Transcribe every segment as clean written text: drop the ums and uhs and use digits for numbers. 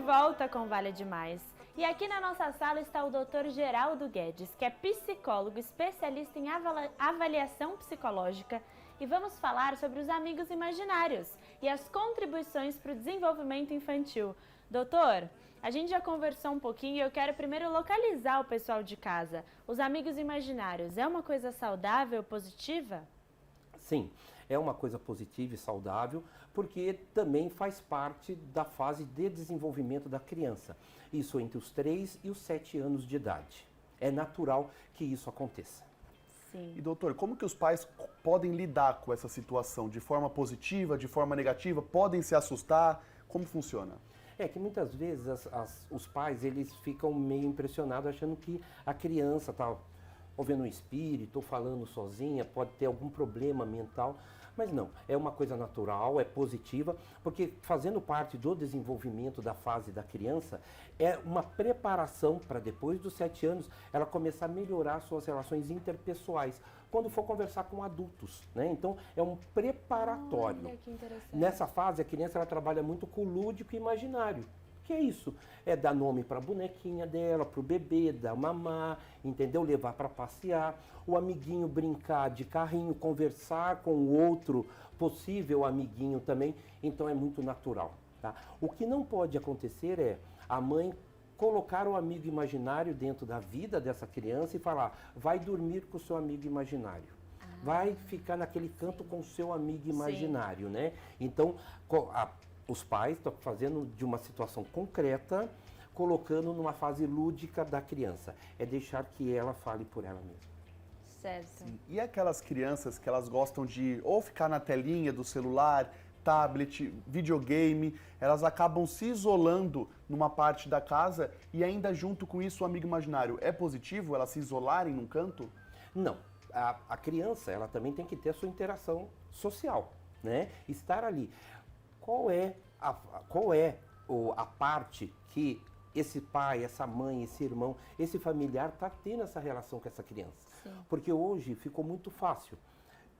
volta com Vale Demais. E aqui na nossa sala está o Dr. Geraldo Guedes, que é psicólogo, especialista em avaliação psicológica, e vamos falar sobre os amigos imaginários e as contribuições para o desenvolvimento infantil. Doutor, a gente já conversou um pouquinho e eu quero primeiro localizar o pessoal de casa. Os amigos imaginários é uma coisa saudável, positiva? Sim, é uma coisa positiva e saudável, porque também faz parte da fase de desenvolvimento da criança. Isso entre os 3 e os 7 anos de idade. É natural que isso aconteça. Sim. E doutor, como que os pais podem lidar com essa situação? De forma positiva, de forma negativa? Podem se assustar? Como funciona? É que muitas vezes os pais eles ficam meio impressionados achando que a criança está ouvindo um espírito, ou falando sozinha, pode ter algum problema mental, mas não, é uma coisa natural, é positiva, porque fazendo parte do desenvolvimento da fase da criança, é uma preparação para depois dos 7 anos ela começar a melhorar suas relações interpessoais, quando for conversar com adultos, né? Então é um preparatório. Olha, que interessante. Nessa fase a criança ela trabalha muito com o lúdico e imaginário. Que é isso? É dar nome para a bonequinha dela, para o bebê, dar mamar, entendeu? Levar para passear, o amiguinho brincar de carrinho, conversar com o outro possível amiguinho também. Então é muito natural, tá? O que não pode acontecer é a mãe colocar o amigo imaginário dentro da vida dessa criança e falar, vai dormir com o seu amigo imaginário. Vai ficar naquele canto com o seu amigo imaginário, né? Então, os pais estão fazendo de uma situação concreta, colocando numa fase lúdica da criança. É deixar que ela fale por ela mesma. Certo. Sim. E aquelas crianças que elas gostam de ou ficar na telinha do celular, tablet, videogame, elas acabam se isolando numa parte da casa e ainda junto com isso o amigo imaginário. É positivo elas se isolarem num canto? Não. A criança, ela também tem que ter a sua interação social, né? Estar ali. Qual é a parte que esse pai, essa mãe, esse irmão, esse familiar está tendo essa relação com essa criança? Sim. Porque hoje ficou muito fácil.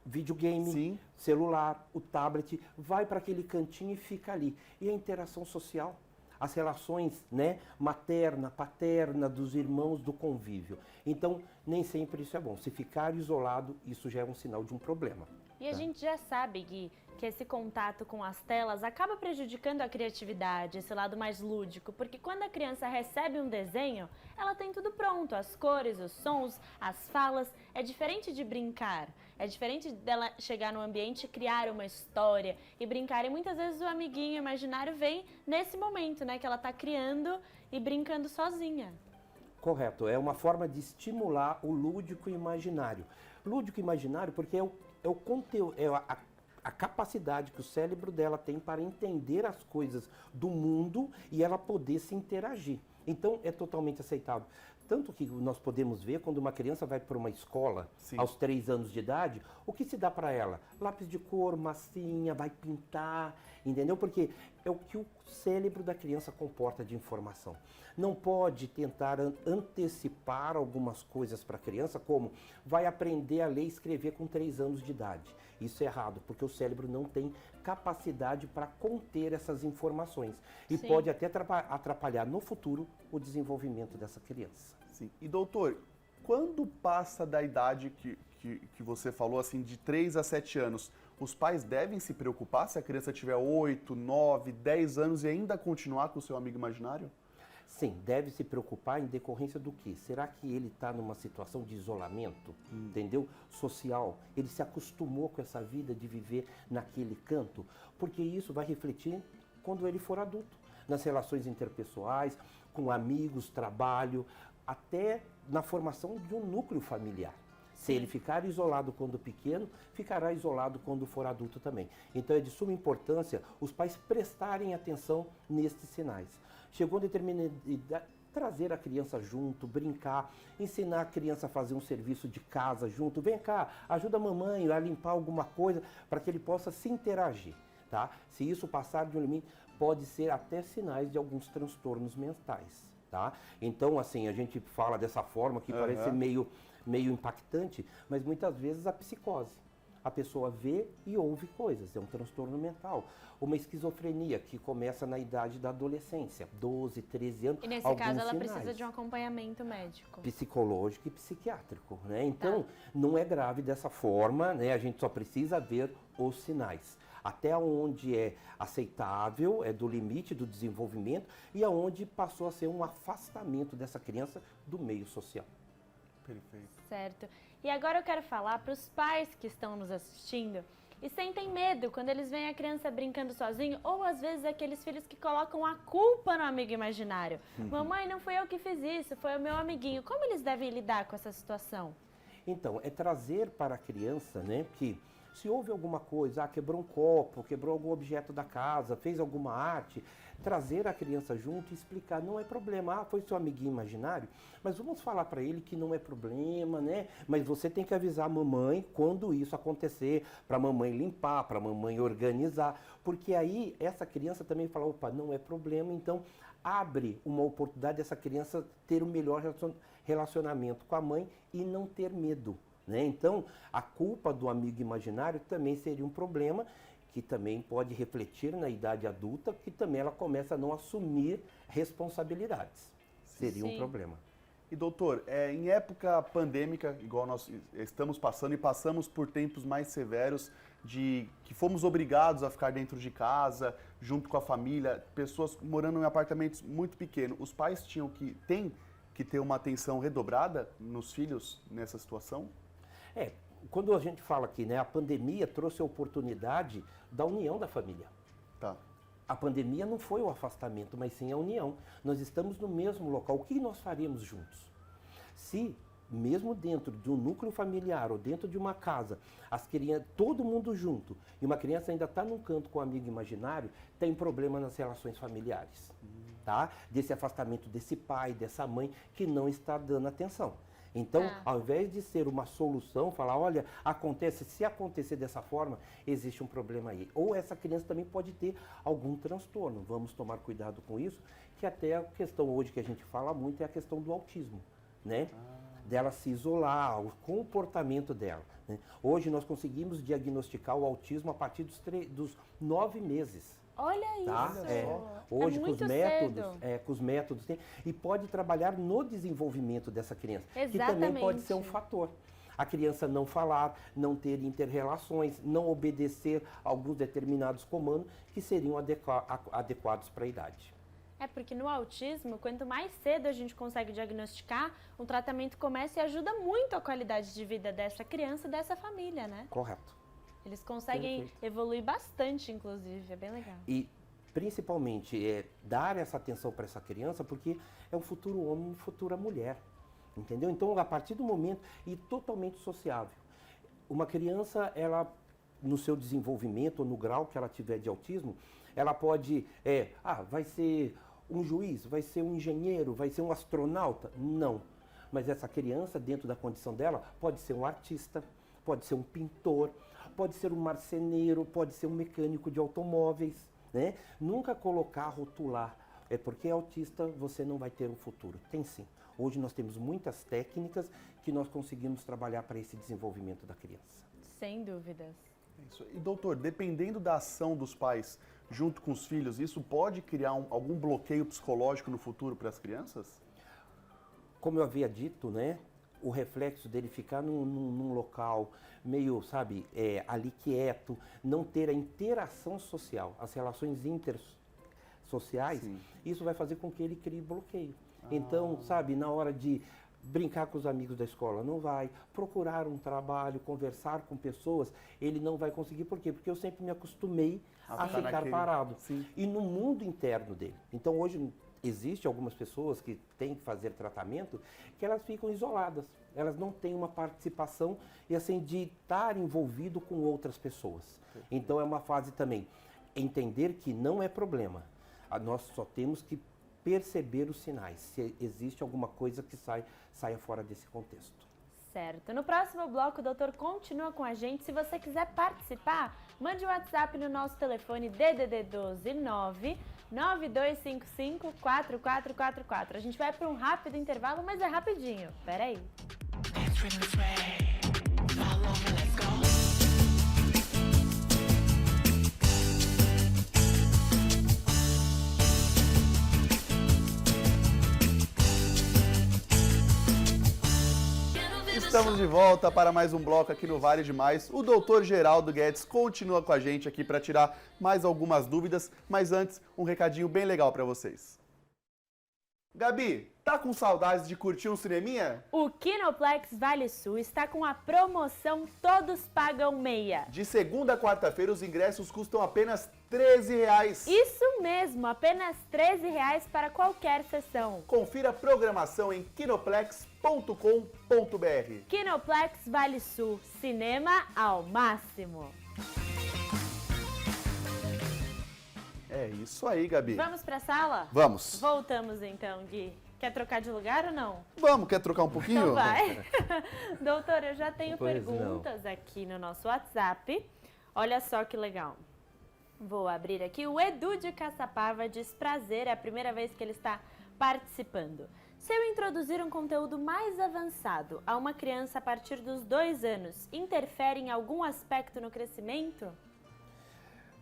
Videogame, Sim. celular, o tablet, vai para aquele cantinho e fica ali. E a interação social? As relações, né, materna, paterna, dos irmãos, do convívio. Então, nem sempre isso é bom. Se ficar isolado, isso já é um sinal de um problema. E a gente já sabe, Gui, que esse contato com as telas acaba prejudicando a criatividade, esse lado mais lúdico, porque quando a criança recebe um desenho, ela tem tudo pronto, as cores, os sons, as falas. É diferente de brincar, é diferente dela chegar no ambiente e criar uma história e brincar. E muitas vezes o amiguinho imaginário vem nesse momento, né, que ela está criando e brincando sozinha. Correto, é uma forma de estimular o lúdico imaginário. Lúdico imaginário porque é o conteúdo, a capacidade que o cérebro dela tem para entender as coisas do mundo e ela poder se interagir. Então é totalmente aceitável. Tanto que nós podemos ver quando uma criança vai para uma escola, Sim. aos 3 anos de idade, o que se dá para ela? Lápis de cor, massinha, vai pintar, entendeu? Porque é o que o cérebro da criança comporta de informação. Não pode tentar antecipar algumas coisas para a criança, como vai aprender a ler e escrever com 3 anos de idade. Isso é errado, porque o cérebro não tem capacidade para conter essas informações. E Sim. pode até atrapalhar no futuro o desenvolvimento dessa criança. Sim. E doutor, quando passa da idade que você falou, assim, de 3 a 7 anos, os pais devem se preocupar se a criança tiver 8, 9, 10 anos e ainda continuar com o seu amigo imaginário? Sim, deve se preocupar em decorrência do quê? Será que ele está numa situação de isolamento, entendeu? Social. Ele se acostumou com essa vida de viver naquele canto? Porque isso vai refletir quando ele for adulto, nas relações interpessoais, com amigos, trabalho, até na formação de um núcleo familiar. Se ele ficar isolado quando pequeno, ficará isolado quando for adulto também. Então é de suma importância os pais prestarem atenção nestes sinais. Chegou a determinada idade, trazer a criança junto, brincar, ensinar a criança a fazer um serviço de casa junto. Vem cá, ajuda a mamãe a limpar alguma coisa para que ele possa se interagir. Tá? Se isso passar de um limite, pode ser até sinais de alguns transtornos mentais. Tá? Então, assim, a gente fala dessa forma que parece meio impactante, mas muitas vezes a psicose. a pessoa vê e ouve coisas, é um transtorno mental. Uma esquizofrenia que começa na idade da adolescência, 12, 13 anos. E nesse alguns caso ela sinais. precisa de um acompanhamento médico. Psicológico e psiquiátrico, né? Então, não é grave dessa forma, né? A gente só precisa ver os sinais. Até onde é aceitável, é do limite do desenvolvimento e aonde passou a ser um afastamento dessa criança do meio social. Perfeito. Certo. E agora eu quero falar para os pais que estão nos assistindo e sentem medo quando eles veem a criança brincando sozinho, ou às vezes aqueles filhos que colocam a culpa no amigo imaginário. Mamãe, não fui eu que fiz isso, foi o meu amiguinho. Como eles devem lidar com essa situação? Então, é trazer para a criança, né, que se houve alguma coisa, quebrou um copo, quebrou algum objeto da casa, fez alguma arte, trazer a criança junto e explicar, não é problema, foi seu amiguinho imaginário, mas vamos falar para ele que não é problema, né? Mas você tem que avisar a mamãe quando isso acontecer, para a mamãe limpar, para a mamãe organizar, porque aí essa criança também fala, opa, não é problema, então abre uma oportunidade dessa criança ter um melhor relacionamento com a mãe e não ter medo. Né? Então, a culpa do amigo imaginário também seria um problema que também pode refletir na idade adulta, que também ela começa a não assumir responsabilidades. Seria um problema. E doutor, em época pandêmica, igual nós estamos passando e passamos por tempos mais severos, de que fomos obrigados a ficar dentro de casa, junto com a família, pessoas morando em apartamentos muito pequenos, os pais têm que ter uma atenção redobrada nos filhos nessa situação? Quando a gente fala aqui, né, a pandemia trouxe a oportunidade da união da família. Tá. A pandemia não foi o afastamento, mas sim a união. Nós estamos no mesmo local. O que nós faríamos juntos? Se, mesmo dentro de um núcleo familiar ou dentro de uma casa, as crianças, todo mundo junto, e uma criança ainda está num canto com um amigo imaginário, tem problema nas relações familiares. Tá? Desse afastamento desse pai, dessa mãe, que não está dando atenção. Então, ao invés de ser uma solução, falar, olha, se acontecer dessa forma, existe um problema aí. Ou essa criança também pode ter algum transtorno. Vamos tomar cuidado com isso, que até a questão hoje que a gente fala muito é a questão do autismo, né? Dela se isolar, o comportamento dela. Né? Hoje nós conseguimos diagnosticar o autismo a partir dos 9 meses. Olha Tá? isso! Hoje muito com os métodos e pode trabalhar no desenvolvimento dessa criança, Exatamente. que também pode ser um fator. A criança não falar, não ter inter-relações, não obedecer a alguns determinados comandos que seriam adequados para a idade. Porque no autismo, quanto mais cedo a gente consegue diagnosticar, o tratamento começa e ajuda muito a qualidade de vida dessa criança e dessa família, né? Correto. Eles conseguem evoluir bastante, inclusive, é bem legal. E, principalmente, dar essa atenção para essa criança, porque é um futuro homem e futura mulher, entendeu? Então, a partir do momento, e totalmente sociável. Uma criança, ela, no seu desenvolvimento, ou no grau que ela tiver de autismo, ela pode, vai ser um juiz, vai ser um engenheiro, vai ser um astronauta? Não. Mas essa criança, dentro da condição dela, pode ser um artista, pode ser um pintor, pode ser um marceneiro, pode ser um mecânico de automóveis, né? Nunca colocar, rotular, porque autista você não vai ter um futuro. Tem sim. Hoje nós temos muitas técnicas que nós conseguimos trabalhar para esse desenvolvimento da criança. Sem dúvidas. Isso. E doutor, dependendo da ação dos pais junto com os filhos, isso pode criar algum bloqueio psicológico no futuro para as crianças? Como eu havia dito, né? O reflexo dele ficar num local meio, ali quieto, não ter a interação social, as relações intersociais, isso vai fazer com que ele crie bloqueio. Então, na hora de brincar com os amigos da escola, não vai. Procurar um trabalho, conversar com pessoas, ele não vai conseguir. Por quê? Porque eu sempre me acostumei a ficar parado. Sim. E no mundo interno dele. Então, hoje, existem algumas pessoas que têm que fazer tratamento que elas ficam isoladas. Elas não têm uma participação e assim de estar envolvido com outras pessoas. Então é uma fase também entender que não é problema. Nós só temos que perceber os sinais, se existe alguma coisa que saia fora desse contexto. Certo. No próximo bloco, o doutor continua com a gente. Se você quiser participar, mande um WhatsApp no nosso telefone DDD 12 99255-4444. A gente vai para um rápido intervalo, mas é rapidinho. Pera aí. Estamos de volta para mais um bloco aqui no Vale Demais. O doutor Geraldo Guedes continua com a gente aqui para tirar mais algumas dúvidas, mas antes, um recadinho bem legal para vocês. Gabi, tá com saudades de curtir um cineminha? O Kinoplex Vale Sul está com a promoção Todos Pagam Meia. De segunda a quarta-feira, os ingressos custam apenas R$13. Isso mesmo, apenas R$13 para qualquer sessão. Confira a programação em kinoplex.com.br. Kinoplex Vale Sul, cinema ao máximo. É isso aí, Gabi. Vamos para a sala? Vamos. Voltamos então, Gui. Quer trocar de lugar ou não? Vamos, quer trocar um pouquinho? Então vai. Doutor, eu já tenho Pois perguntas aqui no nosso WhatsApp. Olha só que legal. Vou abrir aqui. O Edu de Caçapava diz: prazer, é a primeira vez que ele está participando. Se eu introduzir um conteúdo mais avançado a uma criança a partir dos 2 anos, interfere em algum aspecto no crescimento?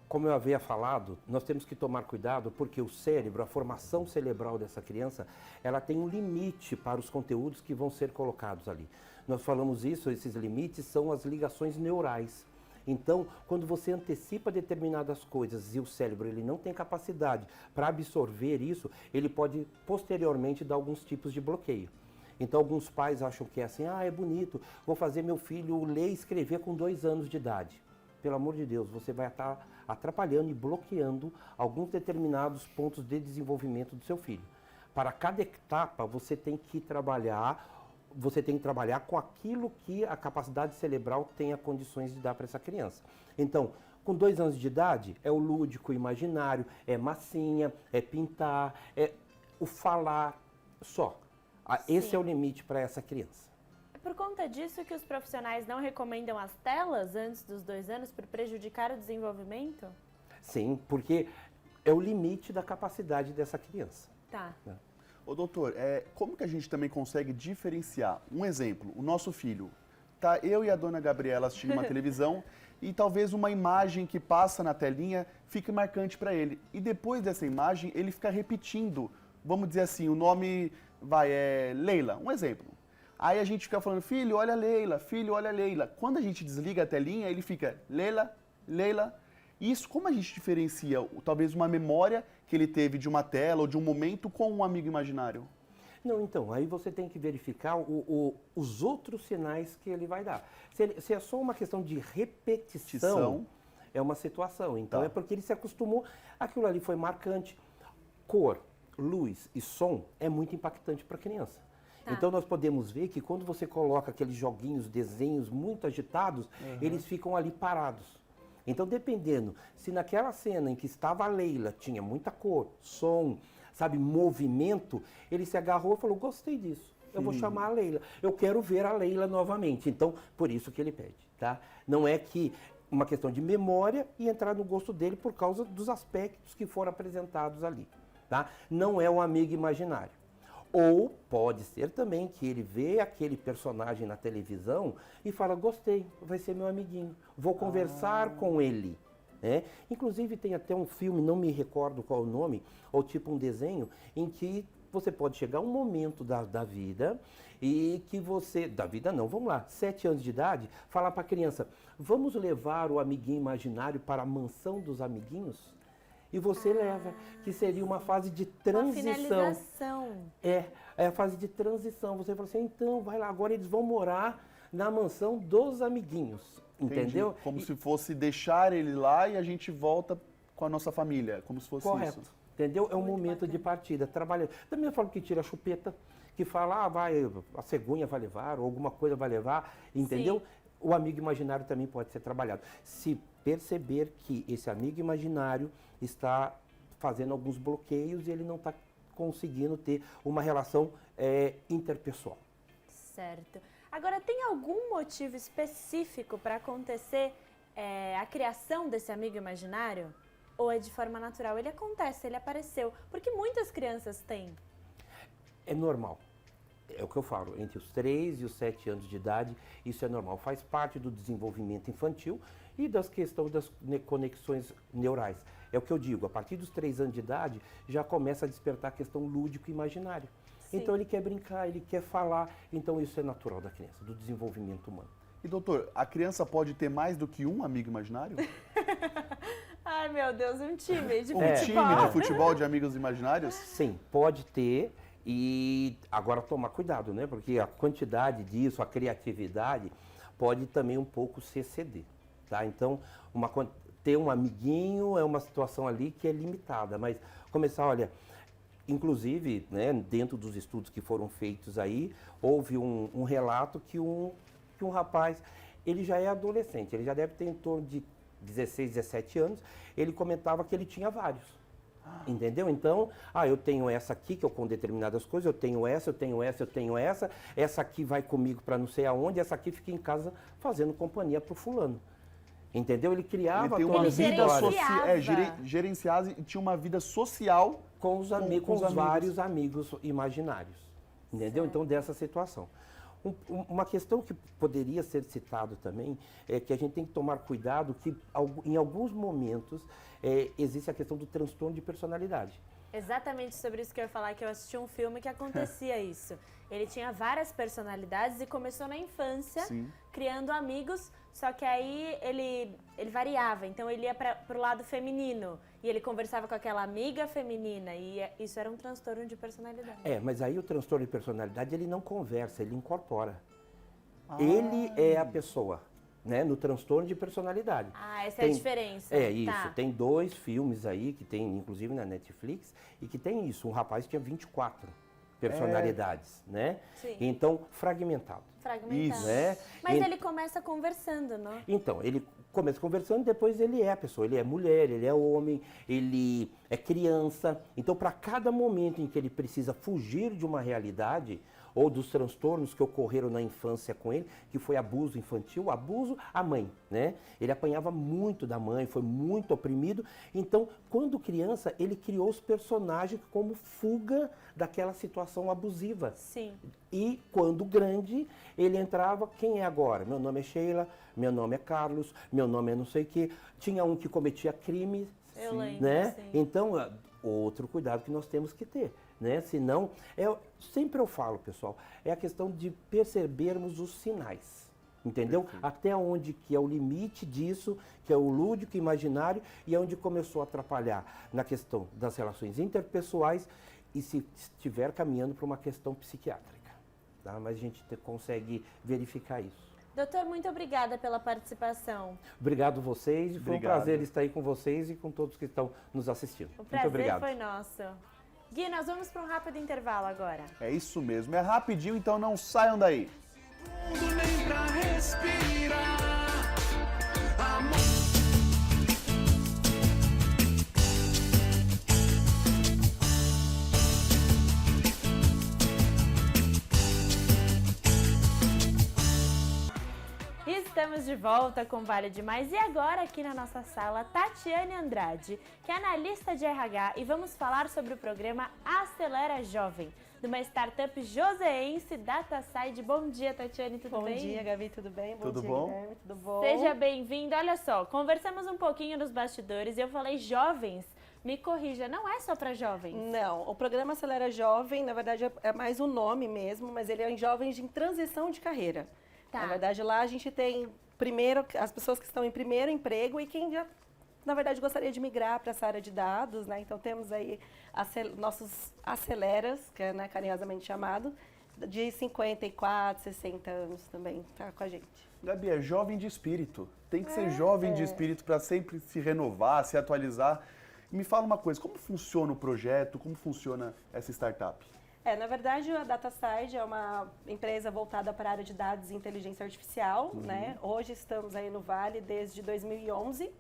Como eu havia falado, nós temos que tomar cuidado porque o cérebro, a formação cerebral dessa criança, ela tem um limite para os conteúdos que vão ser colocados ali. Nós falamos isso, esses limites são as ligações neurais. Então, quando você antecipa determinadas coisas e o cérebro ele não tem capacidade para absorver isso, ele pode posteriormente dar alguns tipos de bloqueio. Então, alguns pais acham que é assim, é bonito, vou fazer meu filho ler e escrever com 2 anos de idade. Pelo amor de Deus, você vai estar atrapalhando e bloqueando alguns determinados pontos de desenvolvimento do seu filho. Para cada etapa, você tem que trabalhar com aquilo que a capacidade cerebral tenha condições de dar para essa criança. Então, com 2 anos de idade, é o lúdico, o imaginário, é massinha, é pintar, é o falar só. Esse é o limite para essa criança. Por conta disso que os profissionais não recomendam as telas antes dos 2 anos por prejudicar o desenvolvimento? Sim, porque é o limite da capacidade dessa criança. Tá. Né? Ô doutor, como que a gente também consegue diferenciar? Um exemplo, o nosso filho, tá eu e a dona Gabriela assistindo uma televisão e talvez uma imagem que passa na telinha fique marcante para ele. E depois dessa imagem, ele fica repetindo, vamos dizer assim, o nome é Leila, um exemplo. Aí a gente fica falando, filho, olha a Leila, filho, olha a Leila. Quando a gente desliga a telinha, ele fica Leila, Leila. Isso, como a gente diferencia, talvez, uma memória que ele teve de uma tela ou de um momento com um amigo imaginário? Não, então, aí você tem que verificar os outros sinais que ele vai dar. Se é só uma questão de repetição, é uma situação. Então, Tá. é porque ele se acostumou, aquilo ali foi marcante. Cor, luz e som é muito impactante para a criança. Tá. Então, nós podemos ver que quando você coloca aqueles joguinhos, desenhos muito agitados, eles ficam ali parados. Então, dependendo, se naquela cena em que estava a Leila, tinha muita cor, som, sabe, movimento, ele se agarrou e falou, gostei disso, eu vou chamar a Leila, eu quero ver a Leila novamente. Então, por isso que ele pede, tá? Não é que uma questão de memória e entrar no gosto dele por causa dos aspectos que foram apresentados ali, tá? Não é um amigo imaginário. Ou pode ser também que ele vê aquele personagem na televisão e fala, gostei, vai ser meu amiguinho, vou conversar com ele. Né? Inclusive tem até um filme, não me recordo qual o nome, ou tipo um desenho, em que você pode chegar um momento da vida e que você, da vida não, vamos lá, 7 anos de idade, falar para a criança, vamos levar o amiguinho imaginário para a mansão dos amiguinhos? E você leva, que seria uma fase de transição. Uma finalização. É a fase de transição. Você fala assim, então, vai lá, agora eles vão morar na mansão dos amiguinhos, entendeu? Entendi. Como se fosse deixar ele lá e a gente volta com a nossa família, como se fosse Correto, isso. entendeu? É um Muito momento bacana. de partida, trabalhando. Da mesma forma que tira a chupeta, que fala, a cegonha vai levar, ou alguma coisa vai levar, entendeu? Sim. O amigo imaginário também pode ser trabalhado. Se perceber que esse amigo imaginário está fazendo alguns bloqueios e ele não está conseguindo ter uma relação interpessoal. Certo. Agora, tem algum motivo específico para acontecer a criação desse amigo imaginário? Ou é de forma natural? Ele acontece, ele apareceu. Porque muitas crianças têm. É normal. É o que eu falo, entre os 3 e os 7 anos de idade, isso é normal. Faz parte do desenvolvimento infantil e das questões das conexões neurais. É o que eu digo, a partir dos 3 anos de idade, já começa a despertar a questão lúdico e imaginário. Sim. Então ele quer brincar, ele quer falar, então isso é natural da criança, do desenvolvimento humano. E doutor, a criança pode ter mais do que um amigo imaginário? Ai, meu Deus, um time de Um futebol. time de futebol de amigos imaginários? Sim, pode ter, e agora tomar cuidado, né? Porque a quantidade disso, a criatividade, pode também um pouco se exceder, tá? Então, ter um amiguinho é uma situação ali que é limitada, mas começar, olha, inclusive, né, dentro dos estudos que foram feitos aí, houve um relato que um rapaz, ele já é adolescente, ele já deve ter em torno de 16, 17 anos, ele comentava que ele tinha vários. Entendeu? Então, eu tenho essa aqui, que eu com determinadas coisas, eu tenho essa, eu tenho essa, eu tenho essa aqui vai comigo para não sei aonde, essa aqui fica em casa fazendo companhia pro fulano. Entendeu? Ele criava Ele tem uma Ele vida gerenciava. gerenciada e tinha uma vida social com os amigos, com os amigos. vários amigos imaginários. Entendeu? Certo. Então, dessa situação. Uma questão que poderia ser citado também é que a gente tem que tomar cuidado que em alguns momentos existe a questão do transtorno de personalidade. Exatamente sobre isso que eu ia falar, que eu assisti um filme que acontecia isso. Ele tinha várias personalidades e começou na infância, Sim. criando amigos, só que aí ele variava. Então ele ia pro lado feminino e ele conversava com aquela amiga feminina e isso era um transtorno de personalidade. Mas aí o transtorno de personalidade, ele não conversa, ele incorpora. Ele é a pessoa, né, no transtorno de personalidade. Essa é a diferença. É isso, Tá. tem 2 filmes aí, que tem inclusive na Netflix, e que tem isso, um rapaz que tinha 24 personalidades, né? Sim. Então, fragmentado. Fragmentado. Isso. Né? Mas E- ele começa conversando, não? Então, ele começa conversando, depois ele é a pessoa, ele é mulher, ele é homem, ele é criança. Então, para cada momento em que ele precisa fugir de uma realidade ou dos transtornos que ocorreram na infância com ele, que foi abuso infantil, abuso à mãe, né? Ele apanhava muito da mãe, foi muito oprimido. Então, quando criança, ele criou os personagens como fuga daquela situação abusiva. Sim. E quando grande, ele entrava, quem é agora? Meu nome é Sheila, meu nome é Carlos, meu nome é não sei o quê. Tinha um que cometia crimes, Eu lembro, né? sim. Então, outro cuidado que nós temos que ter, né? Senão, sempre eu falo, pessoal, é a questão de percebermos os sinais. Entendeu? Até onde que é o limite disso, que é o lúdico imaginário, e é onde começou a atrapalhar na questão das relações interpessoais e se estiver caminhando para uma questão psiquiátrica. Tá? Mas a gente consegue verificar isso. Doutor, muito obrigada pela participação. Obrigado a vocês, foi Obrigado. um prazer estar aí com vocês e com todos que estão nos assistindo. O Muito prazer obrigado. foi nosso. Gui, nós vamos para um rápido intervalo agora. É isso mesmo, é rapidinho, então não saiam daí. Mundo nem pra respirar. Amor. Estamos de volta com Vale Demais e agora aqui na nossa sala, Tatiane Andrade, que é analista de RH, e vamos falar sobre o programa Acelera Jovem, de uma startup joseense, DataSide. Bom dia, Tatiane, tudo bem? Bom dia, Gabi, tudo bem? Tudo dia, bom? Guilherme, tudo bom? Seja bem-vindo. Olha só, conversamos um pouquinho nos bastidores e eu falei jovens. Me corrija, não é só para jovens. Não, o programa Acelera Jovem, na verdade, é mais um nome mesmo, mas ele é em jovens em transição de carreira. Tá. Na verdade, lá a gente tem, primeiro, as pessoas que estão em primeiro emprego e quem já, na verdade, gostaria de migrar para essa área de dados, né? Então, temos aí nossos aceleras, que é, né, carinhosamente chamado, de 54, 60 anos também, tá com a gente. Gabi, é jovem de espírito. Tem que ser jovem de espírito para sempre se renovar, se atualizar. E me fala uma coisa, como funciona o projeto, como funciona essa startup? Na verdade, a DataSide é uma empresa voltada para a área de dados e inteligência artificial, né? Hoje estamos aí no Vale desde 2011,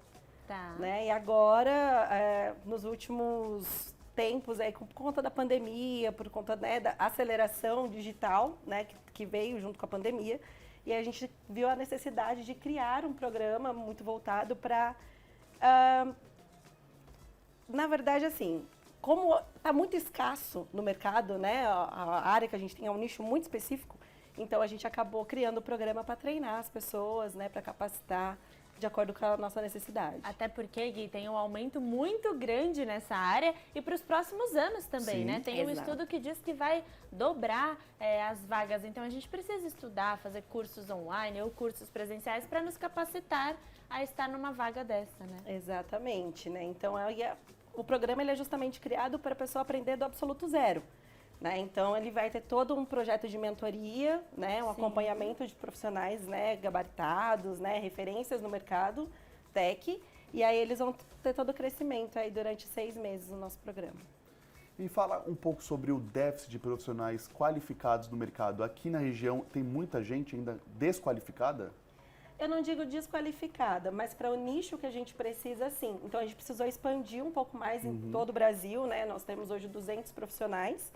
Tá. né? E agora, nos últimos tempos, por conta da pandemia, por conta, né, da aceleração digital, né, que veio junto com a pandemia, e a gente viu a necessidade de criar um programa muito voltado para, na verdade, assim, como está muito escasso no mercado, né, a área que a gente tem é um nicho muito específico, então a gente acabou criando o programa para treinar as pessoas, né, para capacitar. de acordo com a nossa necessidade. Até porque, Gui, tem um aumento muito grande nessa área e para os próximos anos também, Sim. né? Tem um Exato. estudo que diz que vai dobrar as vagas. Então, a gente precisa estudar, fazer cursos online ou cursos presenciais para nos capacitar a estar numa vaga dessa, né? Exatamente, né? Então, o programa ele é justamente criado para a pessoa aprender do absoluto zero. Né? Então, ele vai ter todo um projeto de mentoria, né? Um acompanhamento de profissionais, né? Gabaritados, né? Referências no mercado tech. E aí, eles vão ter todo o crescimento aí durante 6 meses no nosso programa. E fala um pouco sobre o déficit de profissionais qualificados no mercado. Aqui na região tem muita gente ainda desqualificada? Eu não digo desqualificada, mas para o nicho que a gente precisa, sim. Então, a gente precisou expandir um pouco mais em todo o Brasil, né? Nós temos hoje 200 profissionais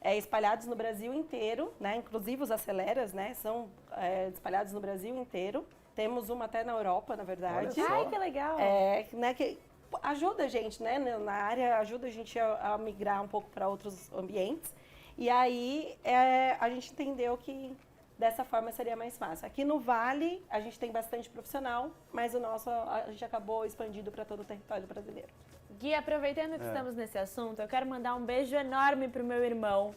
espalhados no Brasil inteiro, né? Inclusive os aceleras, né? São espalhados no Brasil inteiro. Temos uma até na Europa, na verdade. Olha só. Ai, que legal! Né? Que ajuda a gente, né? Na área, ajuda a gente a migrar um pouco para outros ambientes. E aí, a gente entendeu que dessa forma seria mais fácil. Aqui no Vale, a gente tem bastante profissional, mas a gente acabou expandindo para todo o território brasileiro. Gui, aproveitando que estamos nesse assunto, eu quero mandar um beijo enorme pro meu irmão,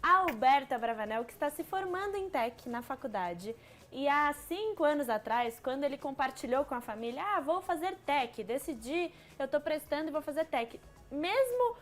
Alberta Bravanel, que está se formando em Tech na faculdade. E há 5 anos atrás, quando ele compartilhou com a família, vou fazer Tech, decidi, eu tô prestando e vou fazer Tech. Mesmo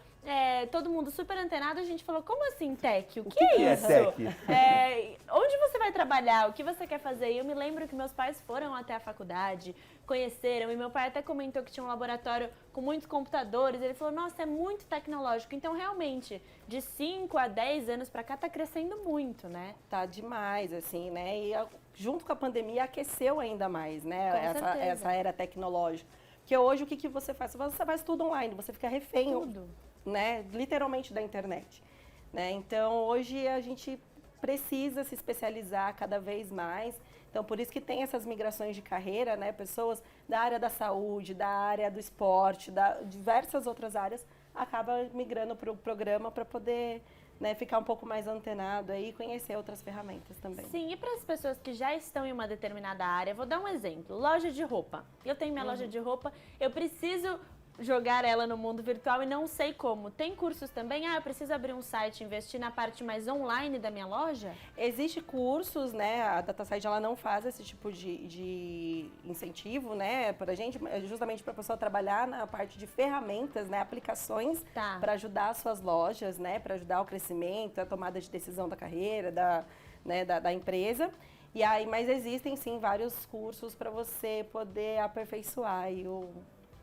todo mundo super antenado, a gente falou, como assim Tech? O que é isso? Tech? Onde você vai trabalhar? O que você quer fazer? E eu me lembro que meus pais foram até a faculdade, conheceram, e meu pai até comentou que tinha um laboratório com muitos computadores. Ele falou, nossa, é muito tecnológico. Então, realmente, de 5 a 10 anos pra cá, tá crescendo muito, né? Tá demais, assim, né? E junto com a pandemia, aqueceu ainda mais, né? Com certeza. Essa era tecnológica. Porque hoje, o que você faz? Você faz tudo online, você fica refém, Tudo. né? Literalmente da internet. Né? Então, hoje a gente precisa se especializar cada vez mais. Então, por isso que tem essas migrações de carreira, né? Pessoas da área da saúde, da área do esporte, diversas outras áreas, acabam migrando para o programa para poder, né, ficar um pouco mais antenado aí e conhecer outras ferramentas também. Sim, e para as pessoas que já estão em uma determinada área, vou dar um exemplo. Loja de roupa. Eu tenho minha loja de roupa, eu preciso jogar ela no mundo virtual e não sei como. Tem cursos também? Eu preciso abrir um site, investir na parte mais online da minha loja? Existem cursos, né? A DataSite ela não faz esse tipo de incentivo, né, para a gente, justamente para a pessoa trabalhar na parte de ferramentas, né, aplicações Tá. para ajudar as suas lojas, né, para ajudar o crescimento, a tomada de decisão da carreira, da empresa. E aí, mas existem sim vários cursos para você poder aperfeiçoar aí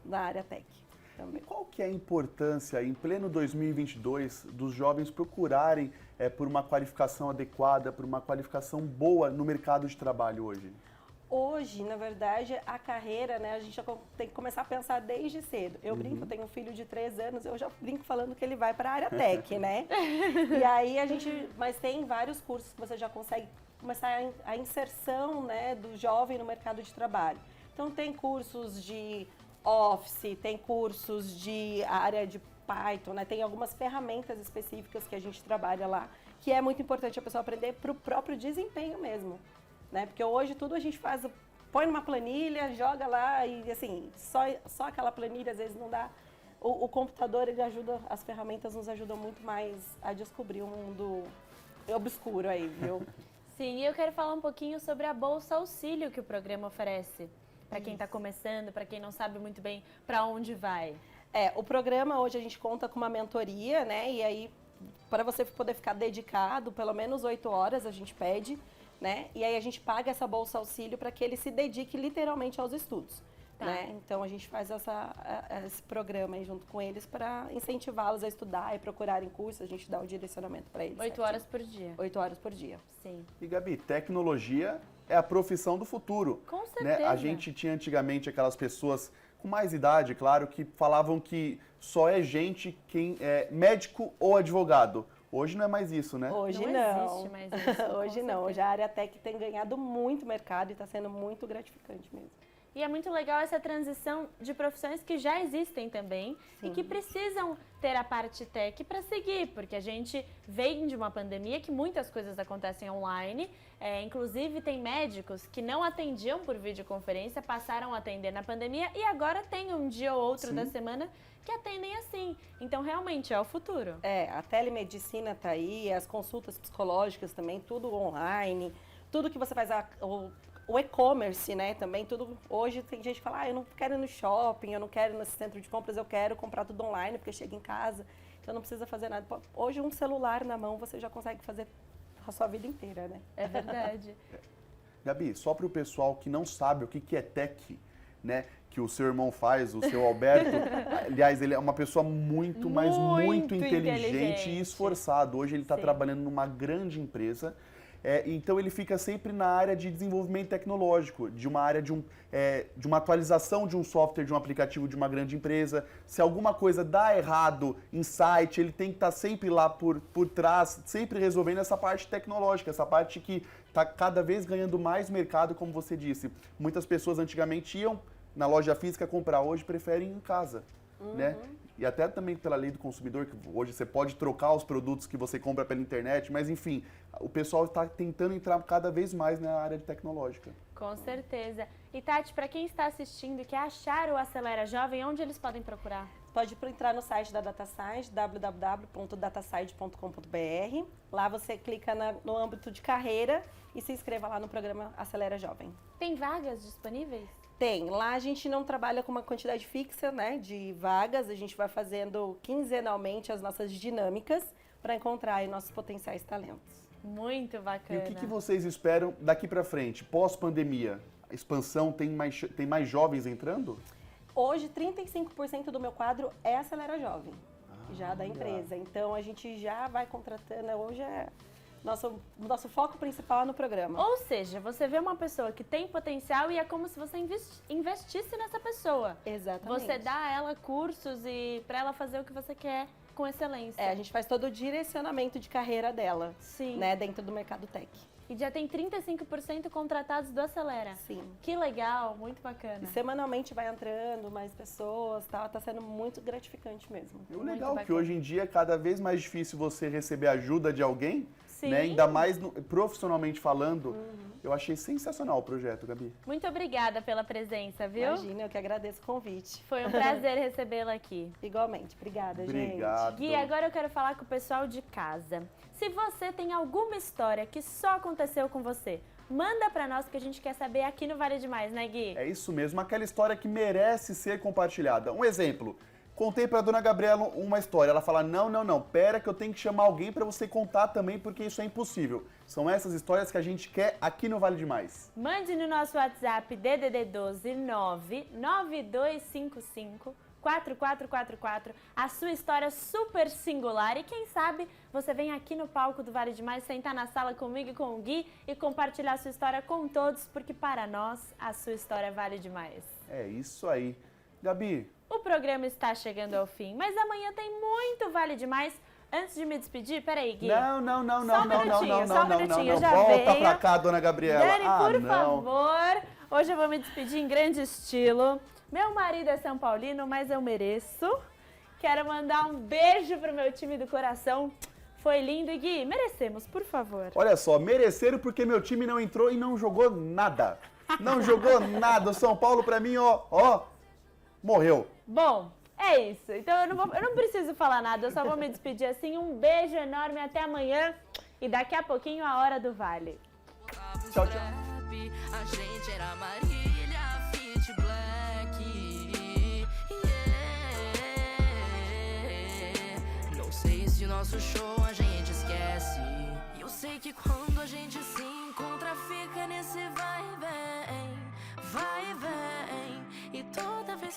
na área tech. Também. Qual que é a importância, em pleno 2022, dos jovens procurarem por uma qualificação adequada, por uma qualificação boa no mercado de trabalho hoje? Hoje, na verdade, a carreira, né, a gente já tem que começar a pensar desde cedo. Eu brinco, eu tenho um filho de 3 anos, eu já brinco falando que ele vai para a área tech, né? E aí mas tem vários cursos que você já consegue começar a inserção, né, do jovem no mercado de trabalho. Então tem cursos de Office, tem cursos de área de Python, né? Tem algumas ferramentas específicas que a gente trabalha lá, que é muito importante a pessoa aprender para o próprio desempenho mesmo, né? Porque hoje tudo a gente faz, põe numa planilha, joga lá e assim, só aquela planilha às vezes não dá. O computador, ele ajuda, as ferramentas nos ajudam muito mais a descobrir um mundo obscuro aí, viu? Sim, e eu quero falar um pouquinho sobre a Bolsa Auxílio que o programa oferece. Para quem está começando, para quem não sabe muito bem para onde vai. O programa hoje a gente conta com uma mentoria, né? E aí, para você poder ficar dedicado, pelo menos 8 horas a gente pede, né? E aí a gente paga essa bolsa auxílio para que ele se dedique literalmente aos estudos. Tá. Né? Então a gente faz esse programa aí junto com eles para incentivá-los a estudar e procurarem cursos, a gente dá o direcionamento para eles. 8 horas por dia. 8 horas por dia. Sim. E Gabi, tecnologia é a profissão do futuro. Com Né? certeza. A gente tinha antigamente aquelas pessoas com mais idade, claro, que falavam que só é gente quem é médico ou advogado. Hoje não é mais isso, né? Hoje Não não. existe mais isso, com Hoje não. certeza. Hoje a área tech tem ganhado muito mercado e está sendo muito gratificante mesmo. E é muito legal essa transição de profissões que já existem também e que precisam ter a parte tech para seguir, porque a gente vem de uma pandemia que muitas coisas acontecem online, inclusive tem médicos que não atendiam por videoconferência, passaram a atender na pandemia e agora tem um dia ou outro da semana que atendem assim. Então, realmente, é o futuro. A telemedicina tá aí, as consultas psicológicas também, tudo online, tudo que você faz, o e-commerce, né, também, tudo. Hoje tem gente que fala, eu não quero ir no shopping, eu não quero ir nesse centro de compras, eu quero comprar tudo online, porque chega em casa, então não precisa fazer nada. Hoje, um celular na mão, você já consegue fazer a sua vida inteira, né? É verdade. Gabi, só para o pessoal que não sabe o que é tech, né, que o seu irmão faz, o seu Alberto, aliás, ele é uma pessoa muito, mas muito inteligente e esforçado. Hoje ele está trabalhando numa grande empresa, então ele fica sempre na área de desenvolvimento tecnológico, de uma área de uma atualização de um software, de um aplicativo de uma grande empresa. Se alguma coisa dá errado em site, ele tem que estar sempre lá por trás, sempre resolvendo essa parte tecnológica, essa parte que está cada vez ganhando mais mercado, como você disse. Muitas pessoas antigamente iam na loja física comprar, hoje preferem em casa, né? E até também pela lei do consumidor, que hoje você pode trocar os produtos que você compra pela internet, mas enfim, o pessoal está tentando entrar cada vez mais na área de tecnológica. Com certeza. E Tati, para quem está assistindo e quer achar o Acelera Jovem, onde eles podem procurar? Pode entrar no site da DataSide, www.dataside.com.br. Lá você clica no âmbito de carreira e se inscreva lá no programa Acelera Jovem. Tem vagas disponíveis? Tem. Lá a gente não trabalha com uma quantidade fixa, né, de vagas. A gente vai fazendo quinzenalmente as nossas dinâmicas para encontrar aí nossos potenciais talentos. Muito E bacana. o que vocês esperam daqui para frente, pós-pandemia? A expansão tem mais jovens entrando? Hoje, 35% do meu quadro é Acelera Jovem, já da empresa. Então, a gente já vai contratando. Hoje é nosso foco principal no programa. Ou seja, você vê uma pessoa que tem potencial e é como se você investisse nessa pessoa. Exatamente. Você dá a ela cursos e para ela fazer o que você quer com excelência. A gente faz todo o direcionamento de carreira dela, Sim. né, dentro do mercado tech. E já tem 35% contratados do Acelera. Sim. Que legal, muito bacana. E semanalmente vai entrando mais pessoas, tá sendo muito gratificante mesmo. E o legal é que bacana. hoje em dia é cada vez mais difícil você receber ajuda de alguém, Sim. né? Ainda mais profissionalmente falando. Eu achei sensacional o projeto, Gabi. Muito obrigada pela presença, viu? Imagina, eu que agradeço o convite. Foi um prazer recebê-la aqui. Igualmente. Obrigada, Obrigado. Gui, agora eu quero falar com o pessoal de casa. Se você tem alguma história que só aconteceu com você, manda pra nós que a gente quer saber aqui no Vale Demais, né, Gui? É isso mesmo, aquela história que merece ser compartilhada. Um exemplo, contei pra dona Gabriela uma história, ela fala, não, pera que eu tenho que chamar alguém pra você contar também, porque isso é impossível. São essas histórias que a gente quer aqui no Vale Demais. Mande no nosso WhatsApp DDD 12 99255 4444, a sua história super singular e quem sabe você vem aqui no palco do Vale Demais sentar na sala comigo e com o Gui e compartilhar a sua história com todos, porque para nós a sua história vale demais. É isso aí. Gabi. O programa está chegando ao fim, mas amanhã tem muito Vale Demais. Antes de me despedir, peraí, Gui. Não, Só um minutinho, eu já Volta venho. pra cá, dona Gabriela. Dani, por favor, hoje eu vou me despedir em grande estilo. Meu marido é São Paulino, mas eu mereço. Quero mandar um beijo pro meu time do coração. Foi lindo, e Gui, merecemos, por favor. Olha só, mereceram porque meu time não entrou e não jogou nada. Não jogou nada. O São Paulo, pra mim, morreu. Bom, é isso. Então eu não preciso falar nada, eu só vou me despedir assim. Um beijo enorme, até amanhã. E daqui a pouquinho a Hora do Vale. Tchau, tchau. A gente era Marília, Fit Black. Não sei se nosso show a gente esquece. Eu sei que quando a gente se